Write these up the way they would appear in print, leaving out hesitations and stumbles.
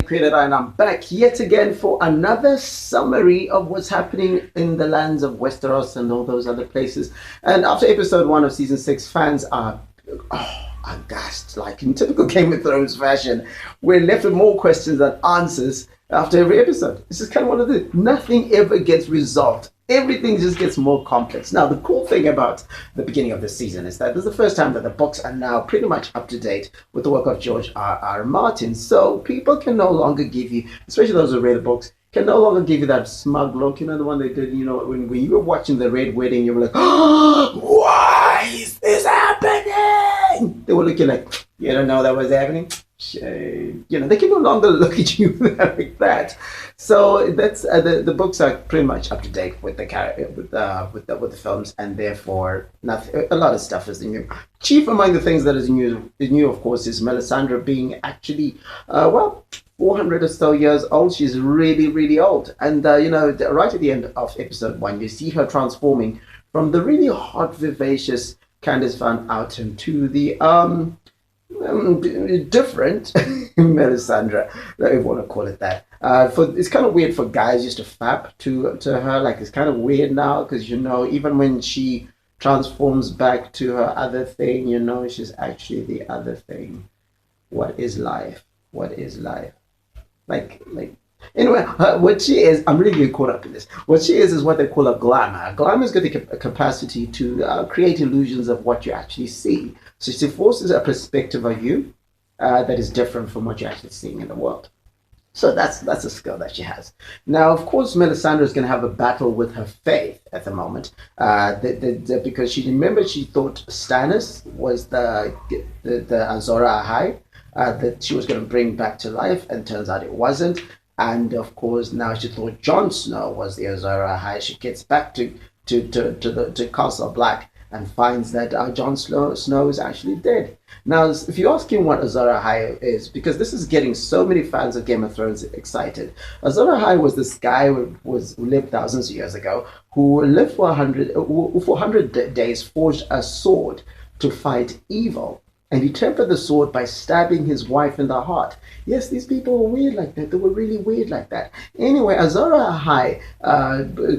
Kwirirayi, and I'm back yet again for another summary of what's happening in the lands of Westeros and all those other places. And after episode 1 of season 6, fans are aghast, like in typical Game of Thrones fashion. We're left with more questions than answers after every episode. This is kind of one of the nothing ever gets resolved. Everything just gets more complex. Now, the cool thing about the beginning of the season is that this is the first time that the books are now pretty much up to date with the work of George R. Martin. So people can no longer give you, especially those who read the books, can no longer give you that smug look. You know, the one they did, when you were watching the Red Wedding, you were like, oh, why is this happening? They were looking like, you don't know that was happening? Shame. They can no longer look at you like that. So that's the books are pretty much up to date with the films, and therefore nothing. A lot of stuff is new. Chief among the things that is new, of course, is Melisandre being actually 400 or so years old. She's really, really old, and right at the end of episode 1, you see her transforming from the really hot, vivacious Candace Van Outen to the different Melisandre, if you want to call it that. It's kind of weird for guys just to fap to her. Like, it's kind of weird now because even when she transforms back to her other thing, she's actually the other thing. What is life? What is life? Like. Anyway, what she is, I'm really getting caught up in this. What she is what they call a glamour. Glamour's got the capacity to create illusions of what you actually see. So she forces a perspective of you that is different from what you're actually seeing in the world. So that's a skill that she has. Now, of course, Melisandre is going to have a battle with her faith at the moment, because she thought Stannis was the Azor Ahai that she was going to bring back to life, and turns out it wasn't. And of course, now she thought Jon Snow was the Azor Ahai. She gets back to Castle Black and finds that Jon Snow is actually dead. Now, if you're asking what Azor Ahai is, because this is getting so many fans of Game of Thrones excited, Azor Ahai was this guy who lived thousands of years ago, who lived for 100 days, forged a sword to fight evil. And he tempered the sword by stabbing his wife in the heart. Yes, these people were weird like that. They were really weird like that. Anyway, Azor Ahai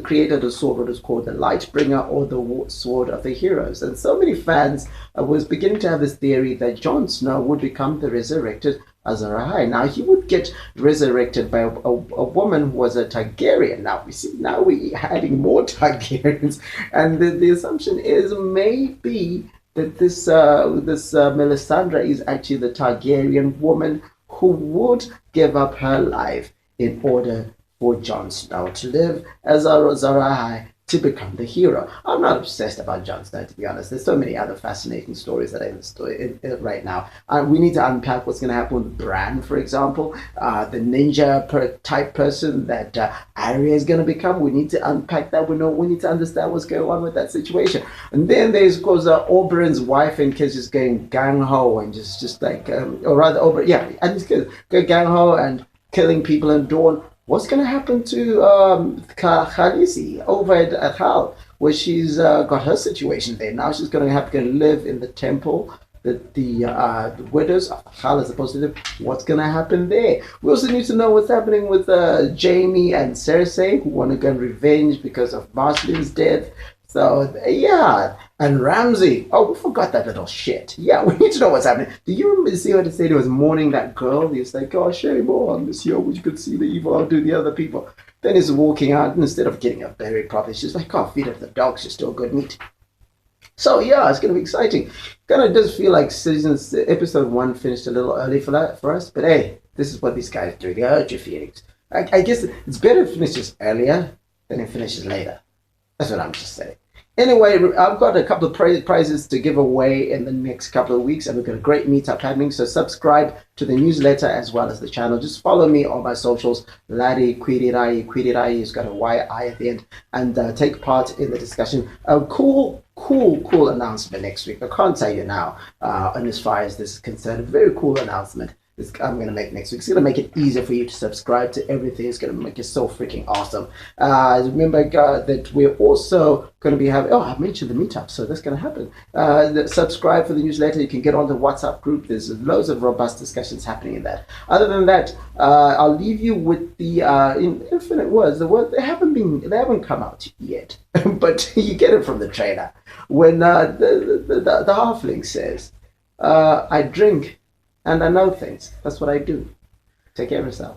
created a sword, what is called the Lightbringer, or the Sword of the Heroes. And so many fans was beginning to have this theory that Jon Snow would become the resurrected Azor Ahai. Now, he would get resurrected by a woman who was a Targaryen. Now we're adding more Targaryens. And the assumption is maybe that this Melisandre is actually the Targaryen woman who would give up her life in order for Jon Snow to live as Azor Ahai, to become the hero. I'm not obsessed about Jon Snow, to be honest. There's so many other fascinating stories that are in the story right now. We need to unpack what's going to happen with Bran, for example, the ninja type person that Arya is going to become. We need to unpack that. We need to understand what's going on with that situation. And then there's, of course, Oberyn's wife and kids just going gang-ho and just like, or rather, and his kids go gang-ho and killing people in Dawn. What's going to happen to Khaleesi over at Hal, where she's got her situation there? Now she's going to have to live in the temple that the widows of Hal are supposed to live. What's going to happen there? We also need to know what's happening with Jaime and Cersei, who want to get revenge because of Marcellin's death. So, yeah. And Ramsay. Oh, we forgot that little shit. Yeah, we need to know what's happening. Do you remember see what he said? He was mourning that girl. He was like, oh, shame on this year, which you could see the evil outdo the other people. Then he's walking out, and instead of getting her buried properly, she's like, oh, feed it to the dogs. She's still good meat. So, yeah, it's going to be exciting. Kind of does feel like episode 1 finished a little early for us. But, hey, this is what these guys do. They hurt your feelings. I guess it's better if it finishes earlier than it finishes later. That's what I'm just saying. Anyway, I've got a couple of prizes to give away in the next couple of weeks, and we've got a great meetup happening. So subscribe to the newsletter as well as the channel. Just follow me on my socials, Larry Kwirirayi. Kwirirayi has got a Y-I at the end, and take part in the discussion. A cool announcement next week. I can't tell you now, and as far as this is concerned, a very cool announcement I'm gonna make next week. It's gonna make it easier for you to subscribe to everything. It's gonna make it so freaking awesome. Remember, that we're also gonna be having. Oh, I mentioned the meetup, so that's gonna happen. Subscribe for the newsletter. You can get on the WhatsApp group. There's loads of robust discussions happening in that. Other than that, I'll leave you with the in infinite words. The word they haven't come out yet, but you get it from the trailer when the halfling says, "I drink and I know things. That's what I do." Take care of yourself.